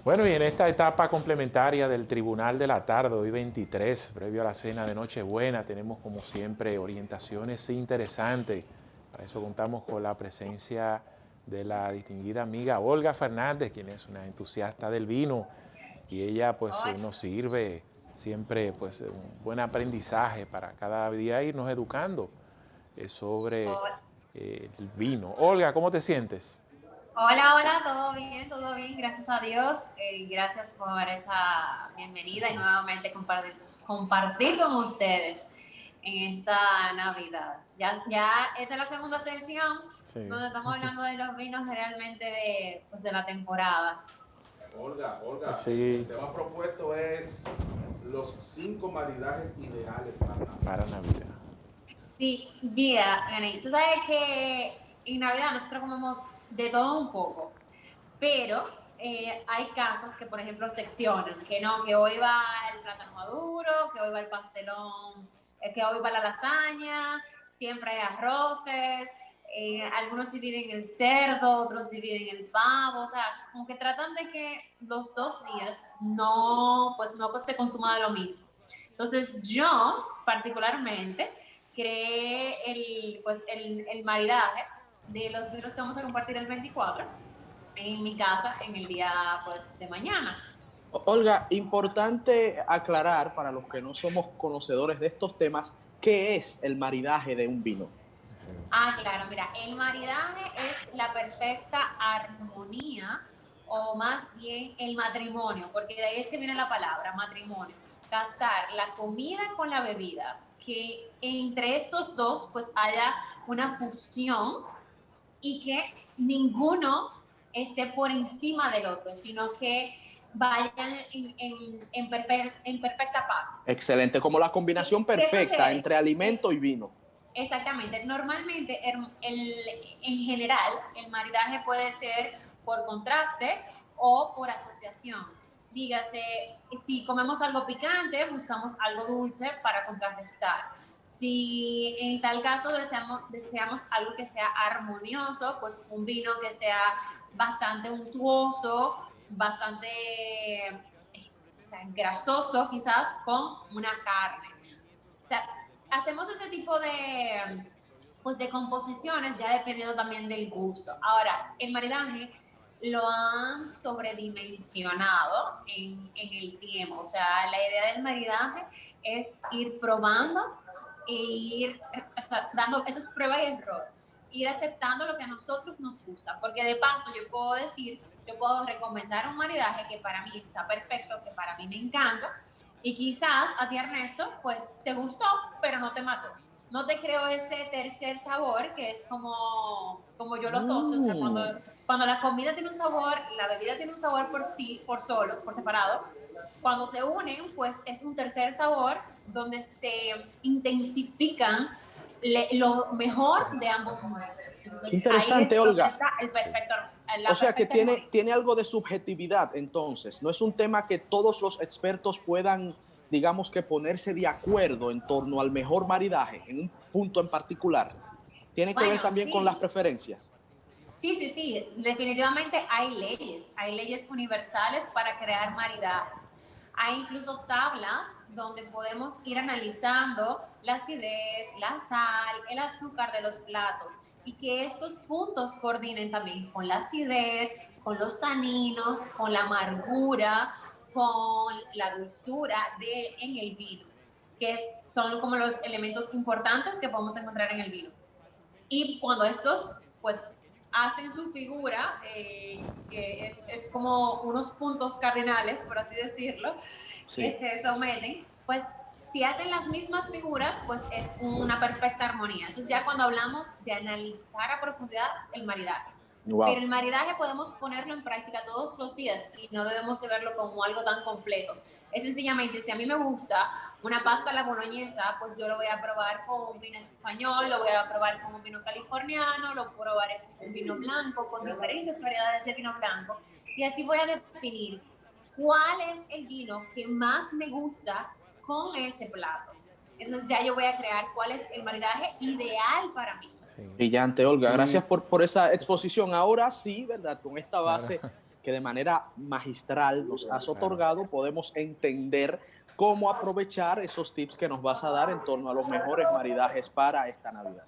Bueno, y en esta etapa complementaria del Tribunal de la Tarde, hoy 23, previo a la cena de Nochebuena, tenemos como siempre orientaciones interesantes. Para eso contamos con la presencia de la distinguida amiga Olga Fernández, quien es una entusiasta del vino, y ella pues Hola, nos sirve siempre pues un buen aprendizaje para cada día irnos educando sobre hola, el vino. Olga, ¿cómo te sientes? hola, todo bien, gracias a Dios. Gracias por esa bienvenida y nuevamente compartir con ustedes en esta Navidad. Ya esta es la segunda sesión Sí. donde estamos hablando de los vinos realmente de la temporada. Olga, el Sí, tema propuesto es los 5 maridajes ideales para Navidad. para Navidad. Sí, mira, Gani, tú sabes que en Navidad nosotros comemos de todo un poco. Pero hay casas que, por ejemplo, seccionan, que no, que hoy va el plátano maduro, que hoy va el pastelón, que hoy va la lasaña, siempre hay arroces, algunos dividen el cerdo, otros dividen el pavo, o sea, como que tratan de que los 2 días no se consuma lo mismo. Entonces yo, particularmente, creé el maridaje de los vinos que vamos a compartir el 24 en mi casa en el día pues de mañana. Olga, importante aclarar para los que no somos conocedores de estos temas, ¿qué es el maridaje de un vino? Ah, claro, mira, el maridaje es la perfecta armonía o más bien el matrimonio, porque de ahí es que viene la palabra matrimonio, casar la comida con la bebida, que entre estos dos pues haya una fusión y que ninguno esté por encima del otro, sino que vayan en perfecta paz. Excelente, como la combinación ¿Qué perfecta sucede? entre alimento y vino. Exactamente. Normalmente, en general, el maridaje puede ser por contraste o por asociación. Dígase, si comemos algo picante, buscamos algo dulce para contrarrestar. Si en tal caso deseamos algo que sea armonioso, pues un vino que sea bastante untuoso, bastante o sea, grasoso quizás con una carne. O sea, hacemos ese tipo de composiciones ya dependiendo también del gusto. Ahora, el maridaje lo han sobredimensionado en el tiempo. O sea, la idea del maridaje es ir probando e ir o sea, dando esas pruebas y error, ir aceptando lo que a nosotros nos gusta, porque de paso yo puedo recomendar un maridaje que para mí está perfecto, que para mí me encanta, y quizás a ti, Ernesto, pues te gustó, pero no te mató. No te creo ese tercer sabor que es como yo lo asocio. O sea, cuando la comida tiene un sabor, la bebida tiene un sabor por sí, por solo, por separado, cuando se unen, pues es un tercer sabor donde se intensifican lo mejor de ambos mundos. Qué Entonces ahí interesante, es donde Olga. está Sí. O la sea que perfecta armonía. tiene algo de subjetividad entonces. No es un tema que todos los expertos puedan, digamos que ponerse de acuerdo en torno al mejor maridaje en un punto en particular. Tiene que ver Bueno, también con las sí, preferencias. sí, definitivamente hay leyes universales para crear maridajes. Hay incluso tablas donde podemos ir analizando la acidez, la sal, el azúcar de los platos y que estos puntos coordinen también con la acidez, con los taninos, con la amargura, con la dulzura en el vino, son como los elementos importantes que podemos encontrar en el vino. Y cuando estos, pues, hacen su figura, que es como unos puntos cardinales, por así decirlo, que Sí. se someten, pues si hacen las mismas figuras, pues es una perfecta armonía. Eso es ya cuando hablamos de analizar a profundidad el maridaje. Pero el Wow. maridaje podemos ponerlo en práctica todos los días y no debemos de verlo como algo tan complejo. Es sencillamente, si a mí me gusta una pasta a la boloñesa, pues yo lo voy a probar con un vino español, lo voy a probar con un vino californiano, lo probaré con un vino blanco, con diferentes variedades de vino blanco. Y así voy a definir cuál es el vino que más me gusta con ese plato. Entonces ya yo voy a crear cuál es el maridaje ideal para mí. Sí. Brillante, Olga. Y Gracias por esa es- exposición. Ahora sí, ¿verdad? Con esta claro. base que de manera magistral nos has otorgado, podemos entender cómo aprovechar esos tips que nos vas a dar en torno a los mejores maridajes para esta Navidad.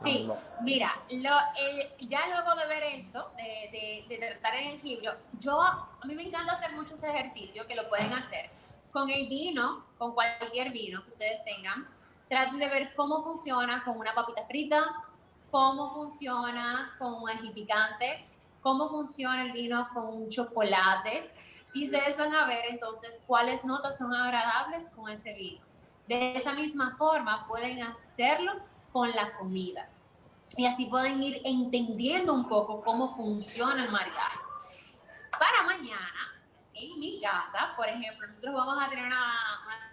Sí, mira, ya luego de ver esto, de tratar el equilibrio, a mí me encanta hacer muchos ejercicios que lo pueden hacer con el vino, con cualquier vino que ustedes tengan. Traten de ver cómo funciona con una papita frita, cómo funciona con un ají picante, cómo funciona el vino con un chocolate, y ustedes van a ver entonces cuáles notas son agradables con ese vino. De esa misma forma pueden hacerlo con la comida. Y así pueden ir entendiendo un poco cómo funciona el maridaje. Para mañana, en mi casa, por ejemplo, nosotros vamos a tener una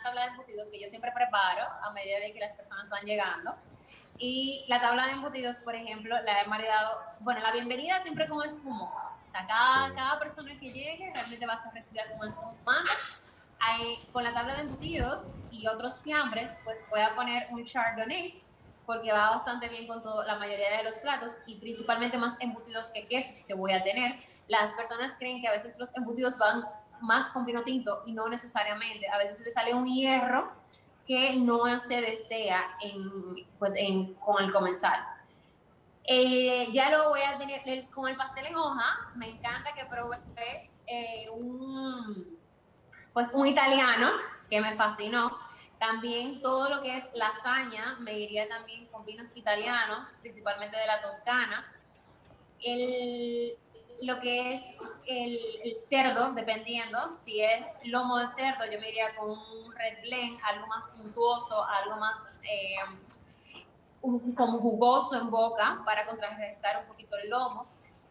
tabla de embutidos que yo siempre preparo a medida de que las personas van llegando. Y la tabla de embutidos, por ejemplo, la he maridado, bueno, la bienvenida siempre con espumoso. O sea, cada persona que llegue realmente va a ser recibida con espumante. Con la tabla de embutidos y otros fiambres, pues voy a poner un chardonnay, porque va bastante bien con la mayoría de los platos, y principalmente más embutidos que quesos que voy a tener. Las personas creen que a veces los embutidos van más con vino tinto, y no necesariamente. A veces le sale un hierro que no se desea con el comensal. Ya lo voy a tener con el pastel en hoja. Me encanta que probé un italiano que me fascinó. También todo lo que es lasaña, me iría también con vinos italianos, principalmente de la Toscana. Lo que es el cerdo, dependiendo, si es lomo de cerdo, yo me iría con un red blend, algo más puntuoso, algo más como jugoso en boca, para contrarrestar un poquito el lomo.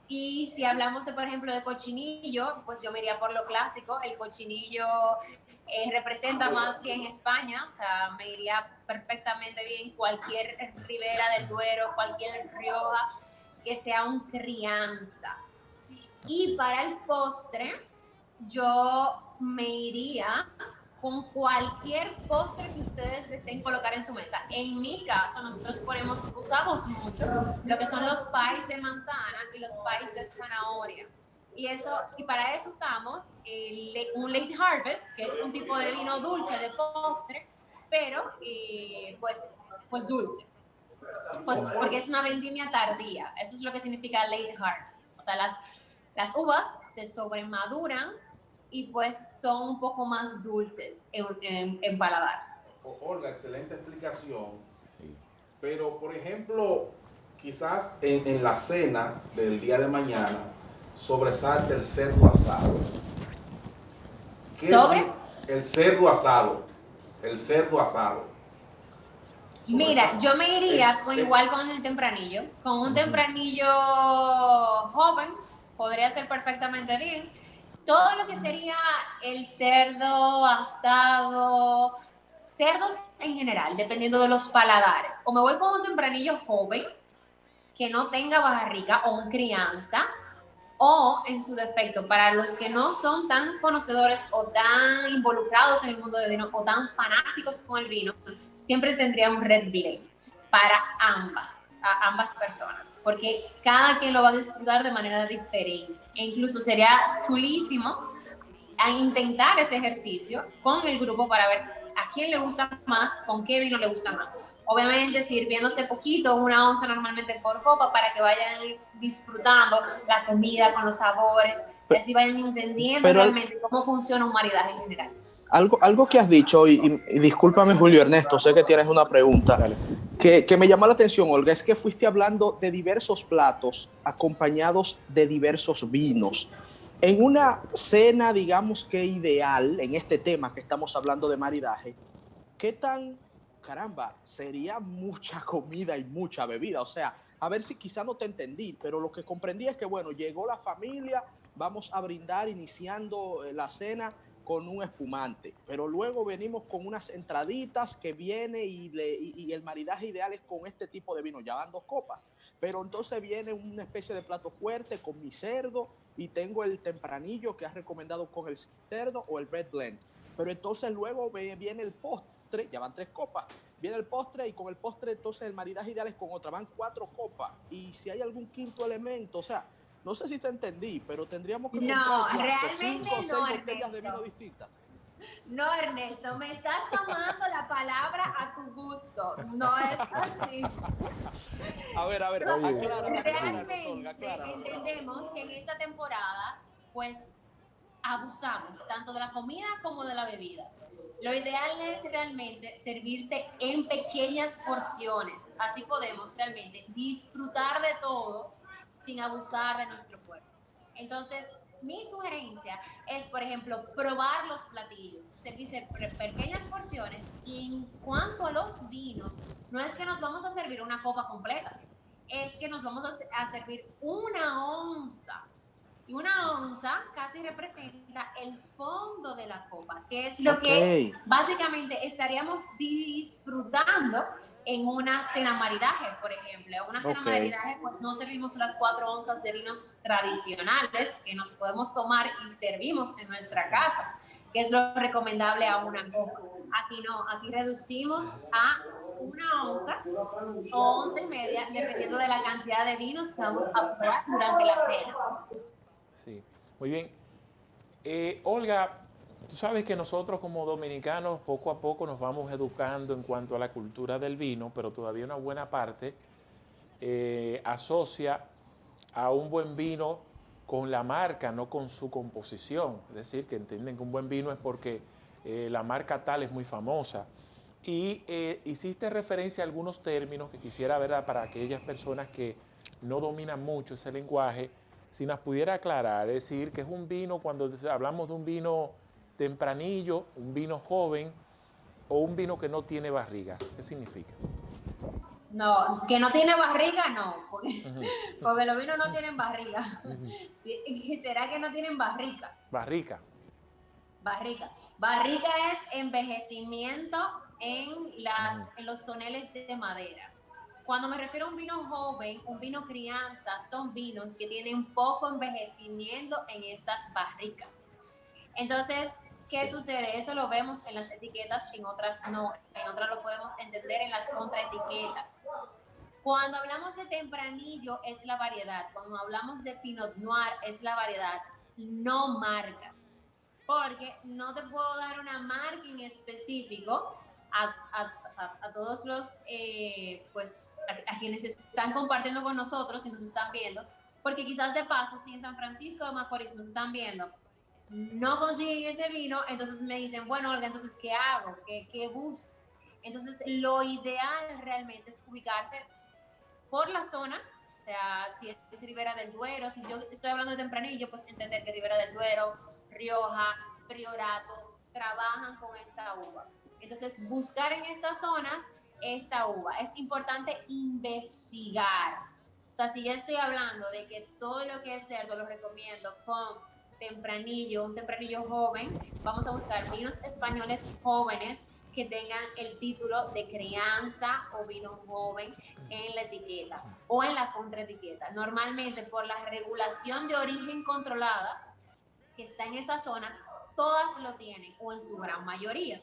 Y si hablamos por ejemplo, de cochinillo, pues yo me iría por lo clásico. El cochinillo representa más bien España, o sea, me iría perfectamente bien cualquier Ribera del Duero, cualquier Rioja, que sea un crianza. Y para el postre, yo me iría con cualquier postre que ustedes deseen colocar en su mesa. En mi caso, nosotros usamos mucho lo que son los pies de manzana y los pies de zanahoria. Y para eso usamos un late harvest, que es un tipo de vino dulce de postre, pero pues dulce. Pues porque es una vendimia tardía. Eso es lo que significa late harvest. O sea, las uvas se sobremaduran y pues son un poco más dulces en paladar. Olga, excelente explicación. Sí. Pero, por ejemplo, quizás en la cena del día de mañana sobresalte el cerdo asado. ¿Sobre? El cerdo asado. El cerdo asado. Mira, yo me iría igual con el tempranillo. Con un tempranillo joven podría ser perfectamente bien. Todo lo que sería el cerdo asado, cerdos en general, dependiendo de los paladares. O me voy con un tempranillo joven, que no tenga barriga o un crianza, o en su defecto, para los que no son tan conocedores o tan involucrados en el mundo del vino o tan fanáticos con el vino, siempre tendría un red blend para ambas personas, porque cada quien lo va a disfrutar de manera diferente. E incluso sería chulísimo a intentar ese ejercicio con el grupo para ver a quién le gusta más, con qué vino le gusta más. Obviamente sirviéndose poquito, 1 onza normalmente por copa, para que vayan disfrutando la comida con los sabores, y así vayan entendiendo realmente cómo funciona un maridaje en general. Algo que has dicho, y discúlpame Julio Ernesto, sé que tienes una pregunta, que me llamó la atención, Olga, es que fuiste hablando de diversos platos acompañados de diversos vinos. En una cena, digamos que ideal, en este tema que estamos hablando de maridaje, ¿qué tan, caramba, sería mucha comida y mucha bebida? O sea, a ver si quizá no te entendí, pero lo que comprendí es que, bueno, llegó la familia, vamos a brindar iniciando la cena con un espumante, pero luego venimos con unas entraditas que viene y el maridaje ideal es con este tipo de vino, ya van 2 copas, pero entonces viene una especie de plato fuerte con mi cerdo y tengo el tempranillo que has recomendado con el cerdo o el red blend, pero entonces luego viene el postre, ya van 3 copas, viene el postre y con el postre entonces el maridaje ideal es con otra, van 4 copas, y si hay algún quinto elemento, o sea, No sé si te entendí, pero tendríamos que No, comprar realmente 5 o 6 no, botellas de vino Ernesto. distintas. No, Ernesto, me estás tomando la palabra a tu gusto. No es así. A ver, Oye, acláranos, Olga, Realmente acláranos. entendemos que en esta temporada, pues, abusamos tanto de la comida como de la bebida. Lo ideal es realmente servirse en pequeñas porciones. Así podemos realmente disfrutar de todo sin abusar de nuestro cuerpo. Entonces, mi sugerencia es, por ejemplo, probar los platillos, servirse pequeñas porciones y en cuanto a los vinos, no es que nos vamos a servir una copa completa, es que nos vamos a servir una onza. Y una onza casi representa el fondo de la copa, que es lo Ok. que básicamente estaríamos disfrutando en una cena maridaje, por ejemplo. En una cena Ok. maridaje, pues no servimos las 4 onzas de vinos tradicionales que nos podemos tomar y servimos en nuestra casa, que es lo recomendable a una copa. Aquí no, aquí reducimos a una onza o onza y media, dependiendo de la cantidad de vinos que vamos a probar durante la cena. sí. Muy bien. Olga, tú sabes que nosotros como dominicanos poco a poco nos vamos educando en cuanto a la cultura del vino, pero todavía una buena parte asocia a un buen vino con la marca, no con su composición. Es decir, que entienden que un buen vino es porque la marca tal es muy famosa. Y hiciste referencia a algunos términos que quisiera ver para aquellas personas que no dominan mucho ese lenguaje, si nos pudiera aclarar, es decir, que es un vino, cuando hablamos de un vino tempranillo, un vino joven o un vino que no tiene barriga, ¿qué significa? No, que no tiene barriga, no, porque, Uh-huh. porque los vinos no tienen barriga. Uh-huh. ¿Será que no tienen barrica? Barrica. Barrica. Barrica es envejecimiento en los toneles de madera. Cuando me refiero a un vino joven, un vino crianza, son vinos que tienen poco envejecimiento en estas barricas. Entonces, ¿qué Sí. sucede? Eso lo vemos en las etiquetas, en otras no. En otras lo podemos entender en las contraetiquetas. Cuando hablamos de tempranillo es la variedad. Cuando hablamos de Pinot Noir es la variedad, no marcas. Porque no te puedo dar una marca en específico a todos los, pues, a quienes están compartiendo con nosotros y nos están viendo, porque quizás de paso, si en San Francisco de Macorís nos están viendo, no consiguen ese vino, entonces me dicen, bueno, Olga, entonces, ¿qué hago? ¿Qué busco? Entonces, lo ideal realmente es ubicarse por la zona, o sea, si es Ribera del Duero, si yo estoy hablando de Tempranillo, pues entender que Ribera del Duero, Rioja, Priorato, trabajan con esta uva. Entonces, buscar en estas zonas esta uva. Es importante investigar. O sea, si ya estoy hablando de que todo lo que es cerdo lo recomiendo con tempranillo, un tempranillo joven, vamos a buscar vinos españoles jóvenes que tengan el título de crianza o vino joven en la etiqueta o en la contraetiqueta. Normalmente por la regulación de origen controlada que está en esa zona, todas lo tienen o en su gran mayoría.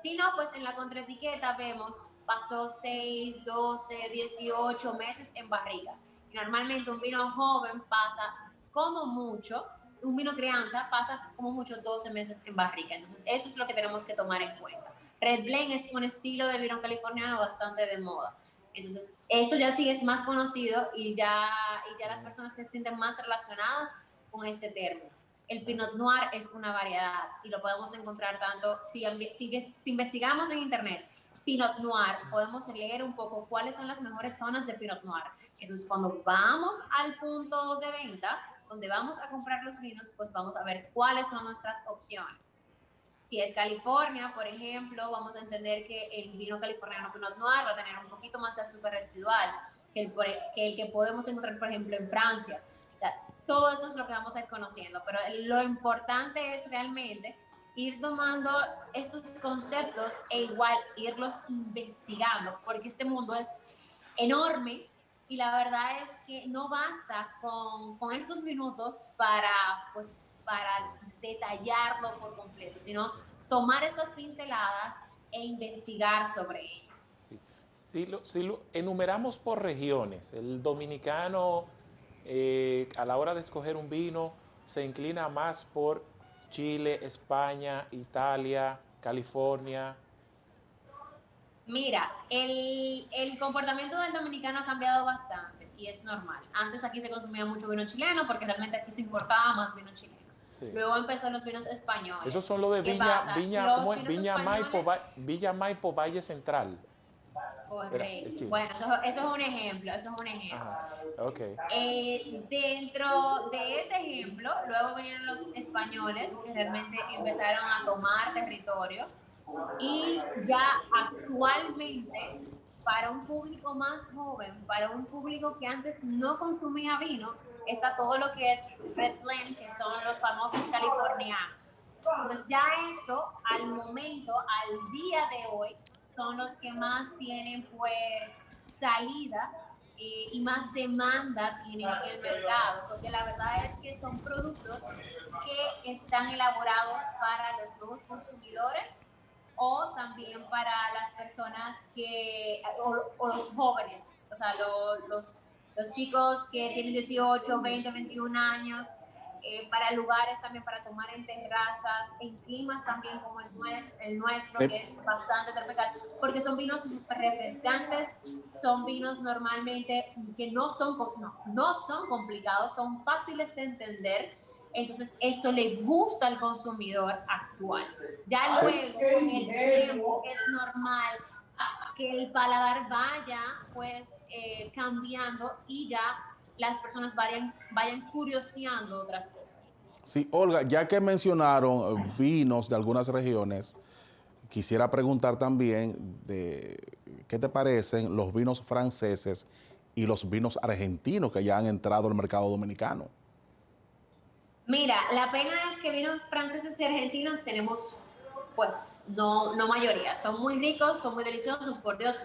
Si no, pues en la contraetiqueta vemos pasó 6, 12, 18 meses en barriga. Y normalmente un vino joven pasa como mucho, un vino crianza pasa como mucho 12 meses en barriga. Entonces eso es lo que tenemos que tomar en cuenta. Red Blend es un estilo de vino californiano bastante de moda. Entonces, esto ya sí es más conocido y ya las personas se sienten más relacionadas con este término. El Pinot Noir es una variedad y lo podemos encontrar tanto, si investigamos en internet Pinot Noir, podemos leer un poco cuáles son las mejores zonas de Pinot Noir. Entonces, cuando vamos al punto de venta, donde vamos a comprar los vinos, pues vamos a ver cuáles son nuestras opciones. Si es California, por ejemplo, vamos a entender que el vino californiano Pinot Noir va a tener un poquito más de azúcar residual que el que podemos encontrar, por ejemplo, en Francia. O sea, todo eso es lo que vamos a ir conociendo, pero lo importante es realmente ir tomando estos conceptos e igual irlos investigando, porque este mundo es enorme y la verdad es que no basta con estos minutos pues, para detallarlo por completo, sino tomar estas pinceladas e investigar sobre ello. Sí. Si lo enumeramos por regiones, el dominicano a la hora de escoger un vino, se inclina más por Chile, España, Italia, California? Mira, el comportamiento del dominicano ha cambiado bastante y es normal. Antes aquí se consumía mucho vino chileno porque realmente aquí se importaba más vino chileno. Sí. Luego empezó los vinos españoles. Esos son los de ¿Qué Viña, pasa? Viña, Los ¿cómo es? vinos Viña Maipo, españoles- Villa Maipo, Valle Central. Correcto. Chile. Bueno, eso es un ejemplo, eso es un ejemplo. Ajá, ok. Dentro de ese ejemplo, luego vinieron los españoles que realmente empezaron a tomar territorio y ya actualmente para un público más joven, para un público que antes no consumía vino, está todo lo que es Red Blend, que son los famosos californianos. Entonces ya esto, al momento, al día de hoy, son los que más tienen pues salida y más demanda tienen en el mercado, porque la verdad es que son productos que están elaborados para los nuevos consumidores o también para las personas o los jóvenes, o sea, los chicos que tienen 18, 20, 21 años, para lugares también para tomar en terrazas, en climas también como el nuestro, que es bastante tropical, porque son vinos refrescantes, son vinos normalmente que no son complicados, son fáciles de entender. Entonces, esto le gusta al consumidor actual. Ya luego, con el tiempo, es normal que el paladar vaya pues cambiando y ya las personas vayan curioseando otras cosas. Sí, Olga, ya que mencionaron vinos de algunas regiones, quisiera preguntar también de qué te parecen los vinos franceses y los vinos argentinos que ya han entrado al mercado dominicano. Mira, la pena es que vinos franceses y argentinos tenemos, pues, no mayoría. Son muy ricos, son muy deliciosos, por Dios.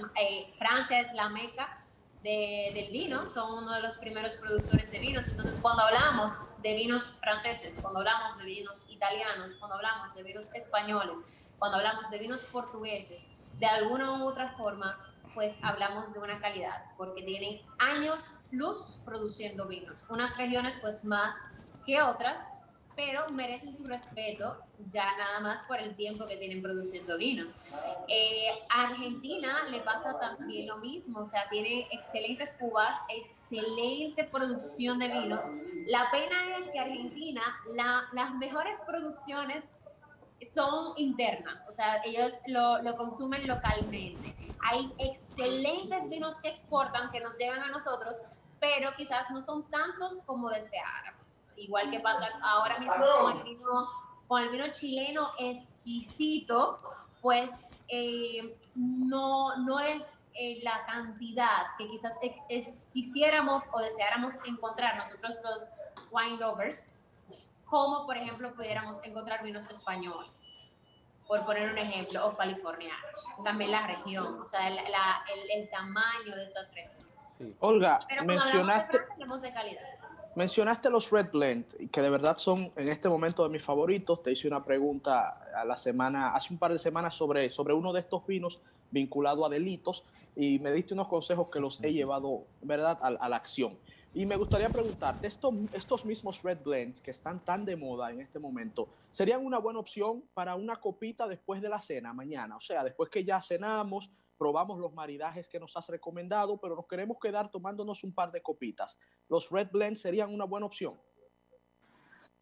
Francia es la meca del vino, son uno de los primeros productores de vinos. Entonces, cuando hablamos de vinos franceses, cuando hablamos de vinos italianos, cuando hablamos de vinos españoles, cuando hablamos de vinos portugueses, de alguna u otra forma, pues hablamos de una calidad, porque tienen años luz produciendo vinos. Unas regiones, pues, más que otras, pero merecen su respeto ya nada más por el tiempo que tienen produciendo vino. A Argentina le pasa también lo mismo, o sea, tiene excelentes uvas, excelente producción de vinos. La pena es que Argentina, las mejores producciones son internas, o sea, ellos lo consumen localmente. Hay excelentes vinos que exportan, que nos llegan a nosotros, pero quizás no son tantos como deseáramos. Igual que pasa ahora mismo con el vino chileno exquisito, pues no es la cantidad que quizás quisiéramos o deseáramos encontrar nosotros los wine lovers, como por ejemplo pudiéramos encontrar vinos españoles, por poner un ejemplo, o californianos. También la región, o sea, el tamaño de estas regiones. Sí. Olga, Pero cuando hablamos de Francia, hablamos de calidad. mencionaste los Red Blend, que de verdad son en este momento de mis favoritos. Te hice una pregunta hace un par de semanas sobre uno de estos vinos vinculado a delitos y me diste unos consejos que los he llevado, ¿verdad?, a la acción. Y me gustaría preguntarte, estos mismos Red Blends que están tan de moda en este momento, ¿serían una buena opción para una copita después de la cena mañana? O sea, después que ya cenamos, probamos los maridajes que nos has recomendado, pero nos queremos quedar tomándonos un par de copitas. ¿Los Red Blends serían una buena opción?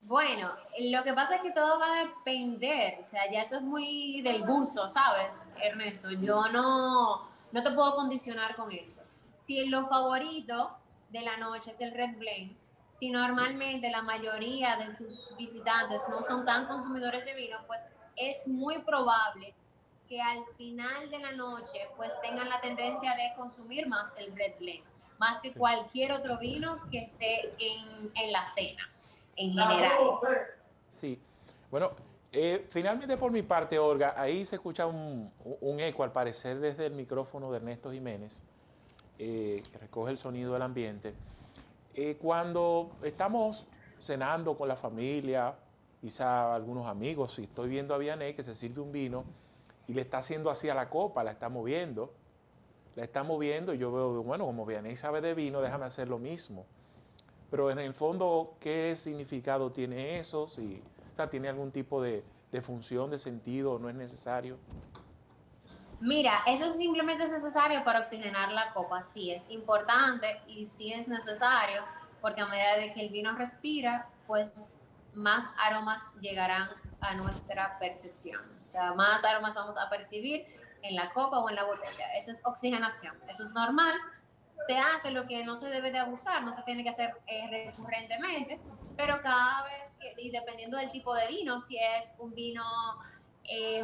Bueno, lo que pasa es que todo va a depender, o sea, ya eso es muy del gusto, ¿sabes, Ernesto? Yo no te puedo condicionar con eso. Si lo favorito de la noche es el Red Blend, si normalmente la mayoría de tus visitantes no son tan consumidores de vino, pues es muy probable que al final de la noche pues tengan la tendencia de consumir más el Red Blend, más que cualquier otro vino que esté en la cena, en general. Sí, bueno, finalmente por mi parte, Olga, ahí se escucha un eco al parecer desde el micrófono de Ernesto Jiménez, que recoge el sonido del ambiente. Cuando estamos cenando con la familia, quizá algunos amigos, si estoy viendo a Vianney que se sirve un vino y le está haciendo así a la copa, la está moviendo, y yo veo, bueno, como Vianney sabe de vino, déjame hacer lo mismo. pero en el fondo, ¿qué significado tiene eso? Si, o sea, ¿tiene algún tipo de función, de sentido, o no es necesario? Mira, eso simplemente es necesario para oxigenar la copa. Sí, es importante y sí es necesario porque a medida de que el vino respira, pues más aromas llegarán a nuestra percepción. O sea, más aromas vamos a percibir en la copa o en la botella. Eso es oxigenación. Eso es normal. Se hace lo que no se debe de abusar, no se tiene que hacer recurrentemente, pero cada vez que, y dependiendo del tipo de vino, si es un vino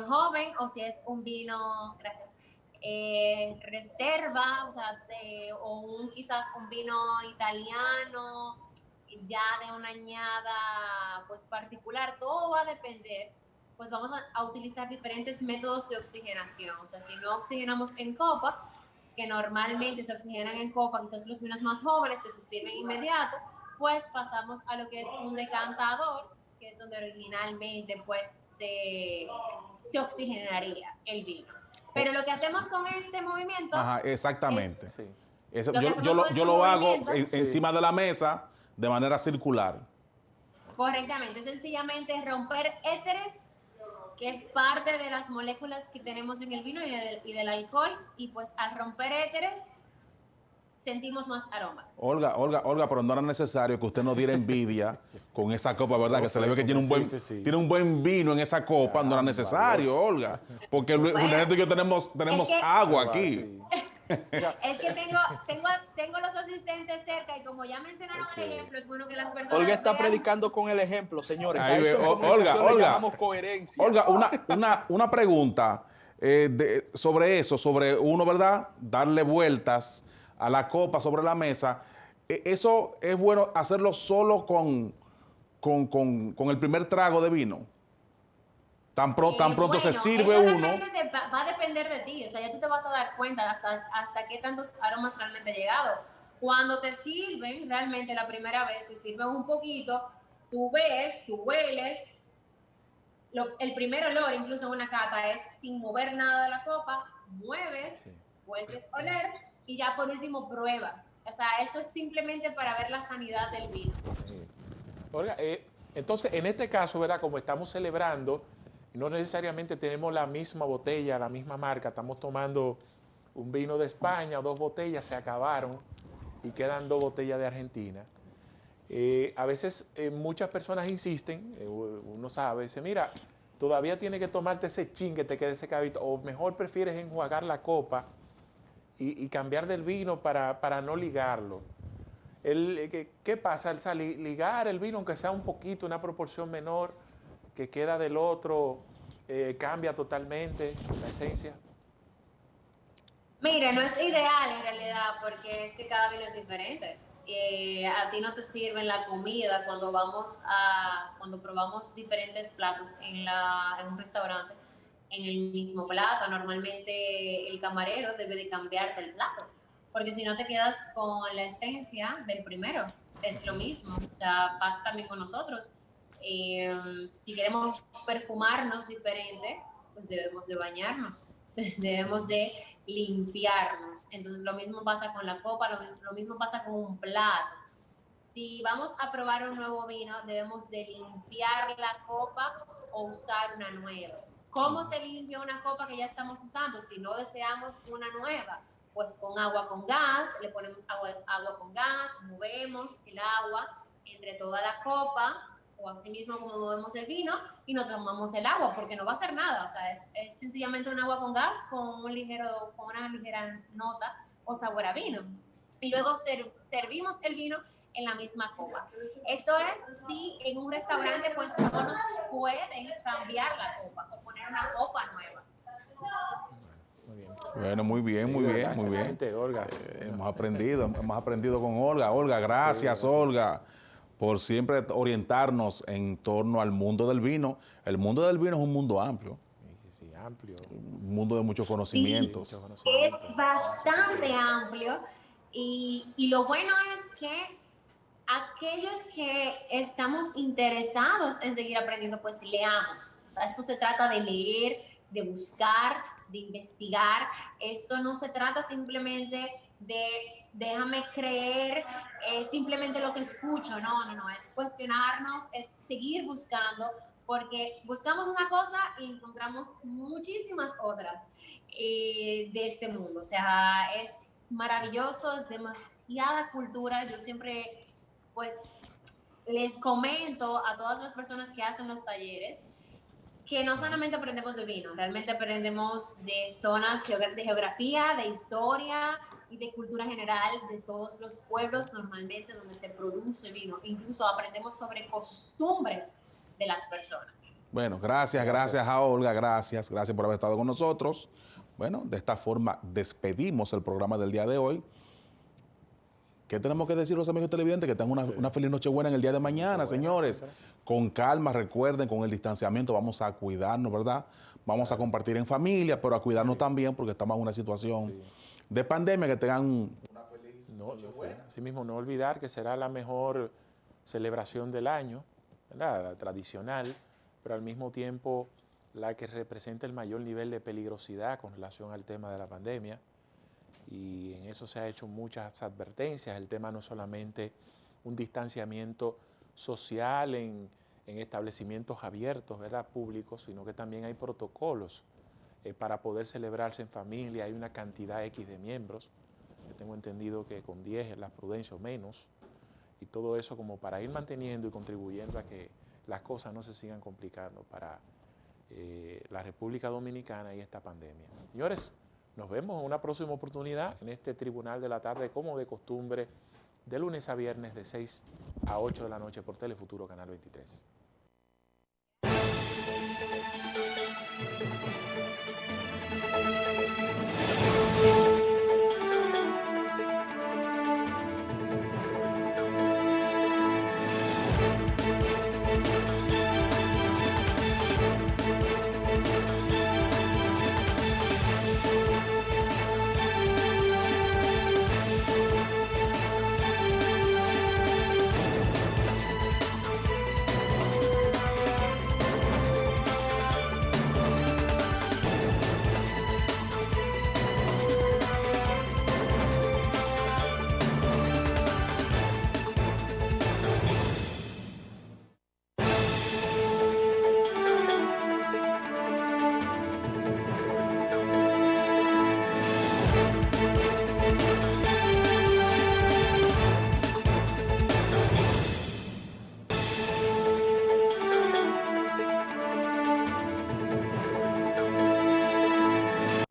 joven o si es un vino, gracias, reserva, o sea, quizás un vino italiano, ya de una añada pues particular, todo va a depender, pues vamos a utilizar diferentes métodos de oxigenación, o sea, si no oxigenamos en copa, que normalmente se oxigenan en copa, quizás los vinos más jóvenes que se sirven inmediato, pues pasamos a lo que es un decantador, que es donde originalmente pues se oxigenaría el vino. Pero lo que hacemos con este movimiento... Ajá, exactamente. Sí. Eso, Lo que yo hacemos con este lo hago movimiento... encima de la mesa de manera circular. Correctamente, sencillamente romper éteres, que es parte de las moléculas que tenemos en el vino y del alcohol, y pues al romper éteres sentimos más aromas. Olga, pero no era necesario que usted nos diera envidia con esa copa, ¿verdad? Que se le ve que tiene tiene un buen vino en esa copa, no era necesario, Olga. Porque Ernesto y yo tenemos agua aquí. Es que tengo los asistentes cerca y como ya mencionaron el ejemplo, es bueno que las personas Olga está vean. predicando con el ejemplo, señores. Ahí A eso en comunicación le llamamos coherencia. Olga, una pregunta sobre eso, sobre uno, ¿verdad? Darle vueltas a la copa sobre la mesa. ¿Eso es bueno hacerlo solo con el primer trago de vino? Tan pronto se sirve eso uno. realmente va a depender de ti, o sea, ya tú te vas a dar cuenta hasta qué tantos aromas realmente ha llegado. Cuando te sirven, realmente la primera vez te sirven un poquito, tú ves, tú hueles, el primer olor, incluso en una cata, es sin mover nada de la copa, mueves, vuelves a oler y ya por último pruebas. O sea, eso es simplemente para ver la sanidad del vino. Sí. Olga, entonces, en este caso, ¿verdad? Como estamos celebrando, no necesariamente tenemos la misma botella, la misma marca. Estamos tomando un vino de España, 2 botellas, se acabaron y quedan 2 botellas de Argentina. A veces muchas personas insisten, uno sabe, dice, mira, todavía tienes que tomarte ese chin que te quede ese cabito, o mejor prefieres enjuagar la copa y cambiar del vino para no ligarlo. ¿Qué pasa? Ligar el vino, aunque sea un poquito, una proporción menor, que queda del otro, cambia totalmente la esencia. Mira, no es ideal en realidad porque es que cada vino es diferente. A ti no te sirven la comida cuando probamos diferentes platos en un restaurante en el mismo plato. Normalmente el camarero debe de cambiarte el plato porque si no te quedas con la esencia del primero. Es lo mismo, o sea, pasa también con nosotros. Si queremos perfumarnos diferente, pues debemos de bañarnos, debemos de limpiarnos. Entonces lo mismo pasa con la copa, lo mismo pasa con un plato. Si vamos a probar un nuevo vino, debemos de limpiar la copa o usar una nueva. ¿Cómo se limpia una copa que ya estamos usando? Si no deseamos una nueva, pues con agua con gas, le ponemos agua con gas, movemos el agua entre toda la copa, o así mismo como movemos el vino y no tomamos el agua porque no va a hacer nada, o sea, es sencillamente un agua con gas con una ligera nota o sabor a vino. Y luego servimos el vino en la misma copa. Esto es si en un restaurante pues no nos pueden cambiar la copa o poner una copa nueva. Muy bien. Bueno, muy bien, Sí, muy bien, ¿verdad? muy bien. Excelente, Olga. Hemos aprendido con Olga. Olga, gracias, Sí, gracias. Olga, por siempre orientarnos en torno al mundo del vino. El mundo del vino es un mundo amplio, Sí, amplio. un mundo de muchos conocimientos. Sí, mucho conocimiento. Es bastante amplio y lo bueno es que aquellos que estamos interesados en seguir aprendiendo, pues leamos. O sea, esto se trata de leer, de buscar, de investigar. Esto no se trata simplemente de déjame creer simplemente lo que escucho. No, es cuestionarnos, es seguir buscando, porque buscamos una cosa y encontramos muchísimas otras de este mundo. O sea, es maravilloso, es demasiada cultura. Yo siempre, pues, les comento a todas las personas que hacen los talleres que no solamente aprendemos de vino, realmente aprendemos de zonas de geografía, de historia y de cultura general de todos los pueblos normalmente donde se produce vino. Incluso aprendemos sobre costumbres de las personas. Bueno, gracias a Olga, gracias por haber estado con nosotros. Bueno, de esta forma despedimos el programa del día de hoy. ¿Qué tenemos que decir los amigos televidentes? Que tengan una feliz Nochebuena en el día de mañana, señores. Con calma, recuerden, con el distanciamiento vamos a cuidarnos, ¿verdad? Vamos a compartir en familia, pero a cuidarnos también porque estamos en una situación de pandemia. Que tengan una feliz Nochebuena. Así mismo, no olvidar que será la mejor celebración del año, ¿verdad? La tradicional, pero al mismo tiempo la que representa el mayor nivel de peligrosidad con relación al tema de la pandemia. Y en eso se ha hecho muchas advertencias. El tema no es solamente un distanciamiento social en establecimientos abiertos, ¿verdad?, públicos, sino que también hay protocolos para poder celebrarse en familia. Hay una cantidad X de miembros. Yo tengo entendido que con 10 es la prudencia o menos. Y todo eso como para ir manteniendo y contribuyendo a que las cosas no se sigan complicando para la República Dominicana y esta pandemia. Señores, nos vemos en una próxima oportunidad en este Tribunal de la Tarde, como de costumbre, de lunes a viernes de 6 a 8 de la noche por Telefuturo Canal 23.